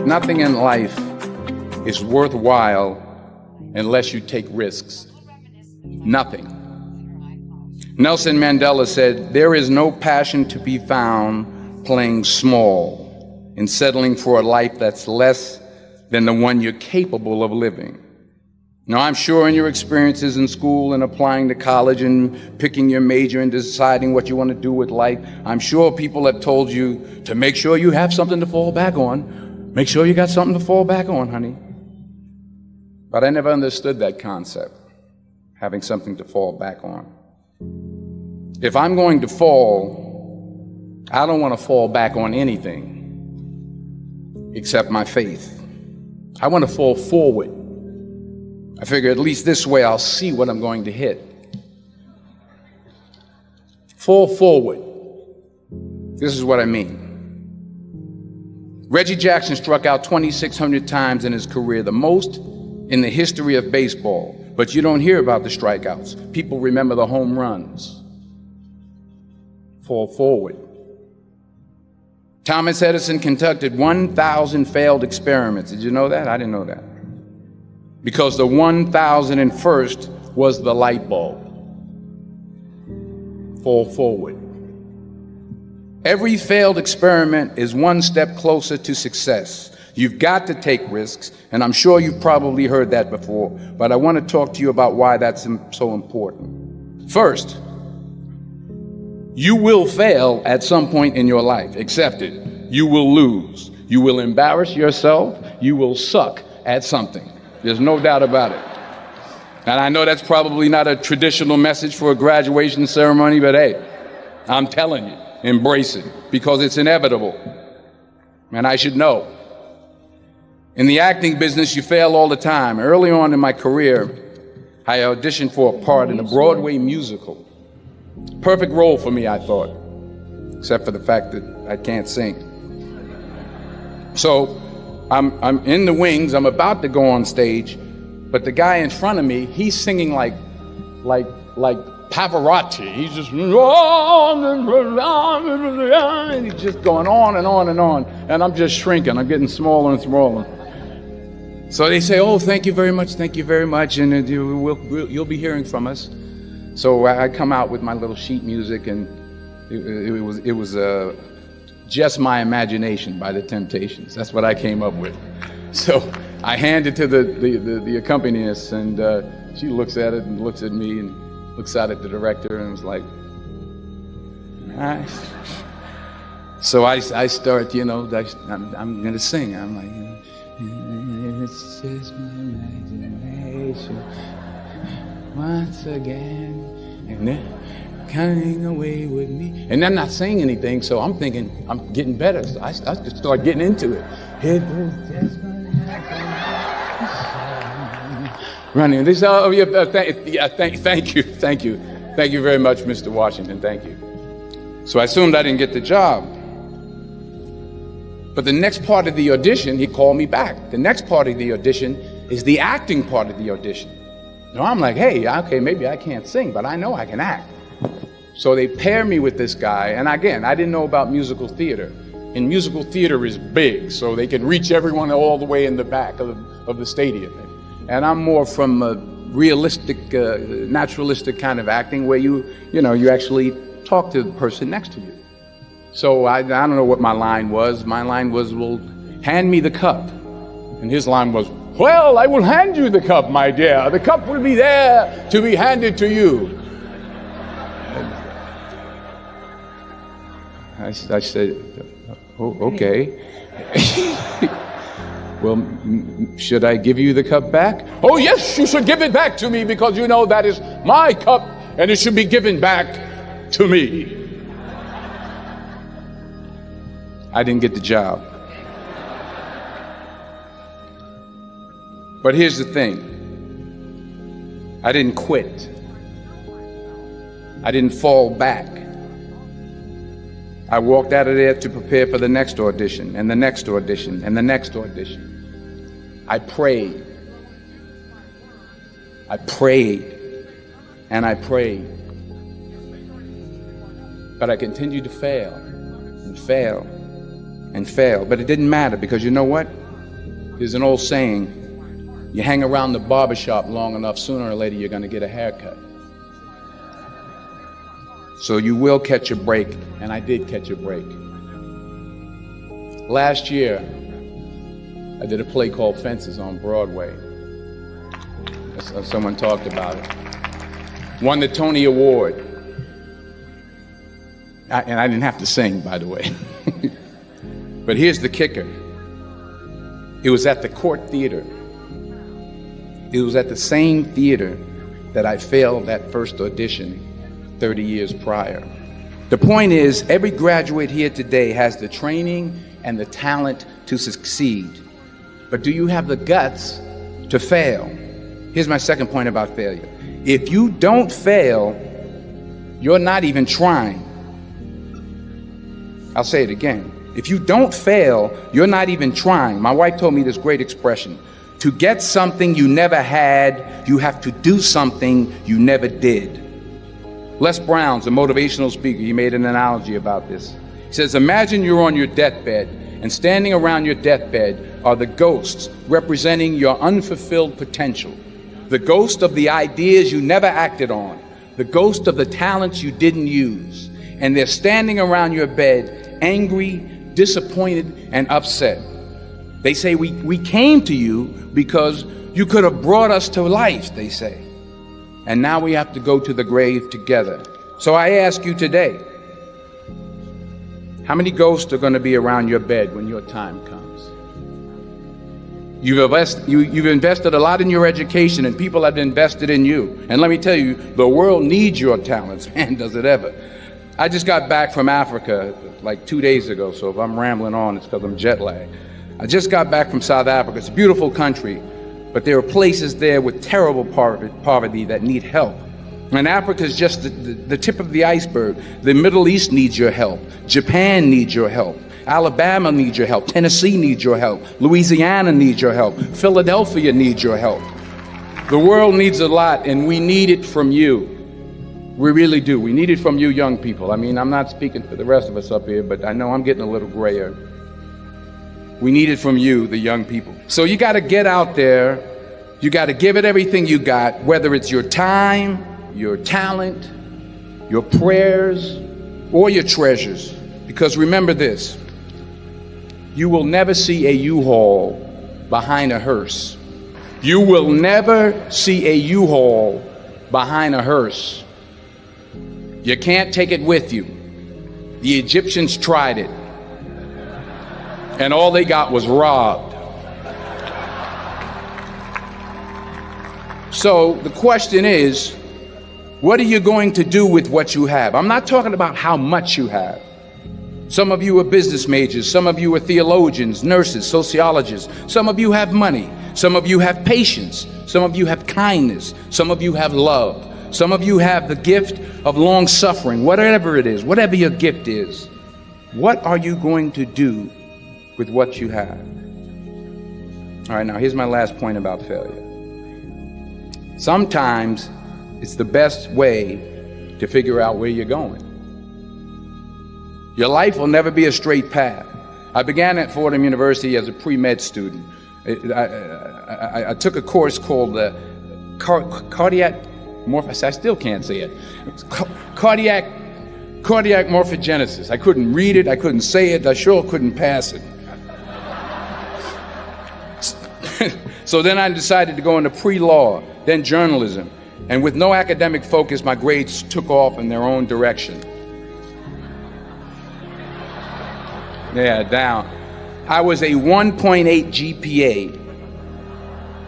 Nothing in life is worthwhile unless you take risks. Nothing. Nelson Mandela said, "There is no passion to be found playing small and settling for a life that's less than the one you're capable of living." Now, I'm sure in your experiences in school and applying to college and picking your major and deciding what you want to do with life, I'm sure people have told you to make sure you have something to fall back on. Make sure you got something to fall back on, honey. But I never understood that concept, having something to fall back on. If I'm going to fall, I don't want to fall back on anything except my faith. I want to fall forward. I figure at least this way I'll see what I'm going to hit. Fall forward. This is what I mean. Reggie Jackson struck out 2,600 times in his career, the most in the history of baseball. But you don't hear about the strikeouts. People remember the home runs. Fall forward. Thomas Edison conducted 1,000 failed experiments. Did you know that? I didn't know that. Because the 1,001st was the light bulb. Fall forward. Every failed experiment is one step closer to success. You've got to take risks, and I'm sure you've probably heard that before, but I want to talk to you about why that's so important. First, you will fail at some point in your life. Accept it. You will lose. You will embarrass yourself. You will suck at something. There's no doubt about it. And I know that's probably not a traditional message for a graduation ceremony, but hey, I'm telling you, embrace it, because it's inevitable. And I should know. In the acting business, you fail all the time. Early on in my career, I auditioned for a part in a Broadway musical. Perfect role for me, I thought, except for the fact that I can't sing. So I'm in the wings, I'm about to go on stage, but the guy in front of me, he's singing like Pavarotti. He's just, and he's just going on and on and on, and I'm just shrinking. I'm getting smaller and smaller. So they say, "Oh, thank you very much, and you'll be hearing from us." So I come out with my little sheet music, and it was Just My Imagination by the Temptations. That's what I came up with. So I hand it to the accompanist, and she looks at it and looks at me and looks out at the director and was like, "Nice." So I start, I'm going to sing. I'm like, "It's just my imagination once again, and they're coming away with me." And I'm not saying anything, so I'm thinking I'm getting better. So I just start getting into it. It was just my imagination. Running. This, thank you very much, Mr. Washington. Thank you. So I assumed I didn't get the job. But the next part of the audition, he called me back. The next part of the audition is the acting part of the audition. Now I'm like, hey, okay, maybe I can't sing, but I know I can act. So they pair me with this guy, and again, I didn't know about musical theater. And musical theater is big, so they can reach everyone all the way in the back of the stadium. And I'm more from a realistic, naturalistic kind of acting where you actually talk to the person next to you. So I don't know what my line was. My line was, "Well, hand me the cup." And his line was, "Well, I will hand you the cup, my dear. The cup will be there to be handed to you." I said, "Oh, okay." "Well, should I give you the cup back?" "Oh, yes, you should give it back to me, because that is my cup and it should be given back to me." I didn't get the job. But here's the thing. I didn't quit. I didn't fall back. I walked out of there to prepare for the next audition, and the next audition, and the next audition. I prayed. and I prayed. But I continued to fail and fail and fail. But it didn't matter, because you know what? There's an old saying, you hang around the barbershop long enough, sooner or later you're going to get a haircut. So you will catch a break, and I did catch a break. Last year, I did a play called Fences on Broadway. Someone talked about it. Won the Tony Award. And I didn't have to sing, by the way. But here's the kicker. It was at the Court Theater. It was at the same theater that I failed that first audition 30 years prior. The point is, every graduate here today has the training and the talent to succeed. But do you have the guts to fail? Here's my second point about failure. If you don't fail, you're not even trying. I'll say it again. If you don't fail, you're not even trying. My wife told me this great expression. To get something you never had, you have to do something you never did. Les Brown's a motivational speaker. He made an analogy about this. He says, imagine you're on your deathbed, and standing around your deathbed are the ghosts representing your unfulfilled potential. The ghost of the ideas you never acted on. The ghost of the talents you didn't use. And they're standing around your bed, angry, disappointed, and upset. They say, we came to you because you could have brought us to life, they say. And now we have to go to the grave together. So I ask you today, how many ghosts are going to be around your bed when your time comes? You've invested a lot in your education, and people have invested in you. And let me tell you, the world needs your talents, man, does it ever. I just got back from Africa like 2 days ago, so if I'm rambling on, it's because I'm jet lagged. I just got back from South Africa. It's a beautiful country, but there are places there with terrible poverty that need help. And Africa is just the tip of the iceberg. The Middle East needs your help. Japan needs your help. Alabama needs your help. Tennessee needs your help. Louisiana needs your help. Philadelphia needs your help. The world needs a lot, and we need it from you. We really do. We need it from you young people. I mean, I'm not speaking for the rest of us up here, but I know I'm getting a little grayer. We need it from you, the young people. So you got to get out there. You got to give it everything you got, whether it's your time, your talent, your prayers, or your treasures. Because remember this, you will never see a U-Haul behind a hearse. You will never see a U-Haul behind a hearse. You can't take it with you. The Egyptians tried it, and all they got was robbed. So the question is, what are you going to do with what you have? I'm not talking about how much you have. Some of you are business majors. Some of you are theologians, nurses, sociologists. Some of you have money. Some of you have patience. Some of you have kindness. Some of you have love. Some of you have the gift of long suffering. Whatever it is, whatever your gift is, what are you going to do with what you have? All right, now here's my last point about failure. Sometimes it's the best way to figure out where you're going. Your life will never be a straight path. I began at Fordham University as a pre-med student. I took a course called cardiac morphogenesis. I still can't say it. Cardiac morphogenesis. I couldn't read it. I couldn't say it. I sure couldn't pass it. So then I decided to go into pre-law, then journalism. And with no academic focus, my grades took off in their own direction. Yeah, down. I was a 1.8 GPA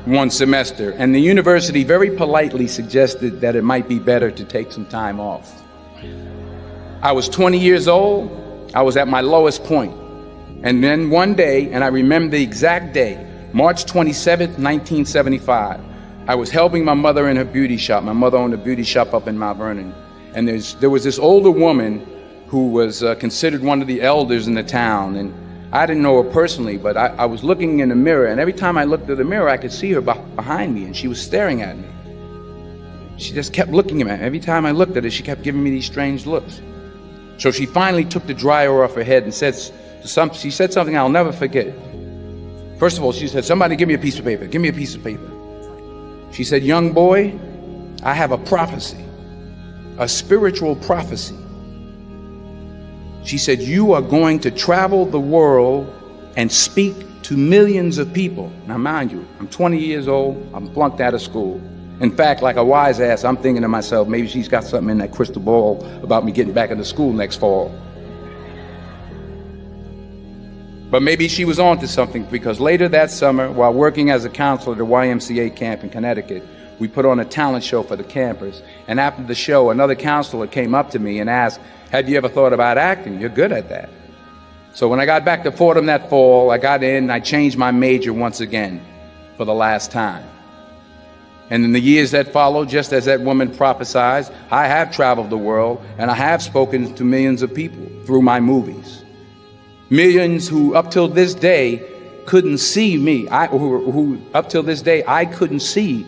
one semester, and the university very politely suggested that it might be better to take some time off. I was 20 years old. I was at my lowest point. And then one day, and I remember the exact day, March 27th, 1975, I was helping my mother in her beauty shop. My mother owned a beauty shop up in Mount Vernon. And there was this older woman who was considered one of the elders in the town. And I didn't know her personally, but I was looking in the mirror, and every time I looked at the mirror, I could see her behind me, and she was staring at me. She just kept looking at me. Every time I looked at her, she kept giving me these strange looks. So she finally took the dryer off her head and she said something I'll never forget. First of all, she said, somebody give me a piece of paper. Give me a piece of paper. She said, young boy, I have a prophecy, a spiritual prophecy. She said, you are going to travel the world and speak to millions of people. Now, mind you, I'm 20 years old. I'm flunked out of school. In fact, like a wise ass, I'm thinking to myself, maybe she's got something in that crystal ball about me getting back into school next fall. But maybe she was on to something, because later that summer, while working as a counselor at the YMCA camp in Connecticut, we put on a talent show for the campers. And after the show, another counselor came up to me and asked, have you ever thought about acting? You're good at that. So when I got back to Fordham that fall, I got in and I changed my major once again for the last time. And in the years that followed, just as that woman prophesied, I have traveled the world and I have spoken to millions of people through my movies. Millions who up till this day couldn't see me, who up till this day I couldn't see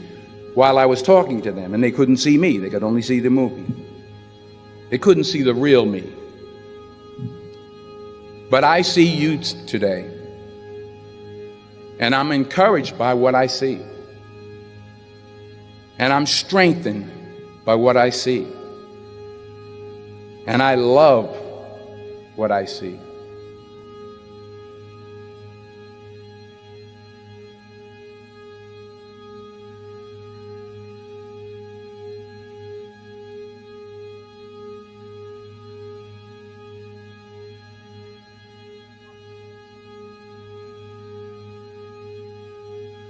while I was talking to them, and they couldn't see me. They could only see the movie. They couldn't see the real me. But I see you today, and I'm encouraged by what I see. And I'm strengthened by what I see. And I love what I see.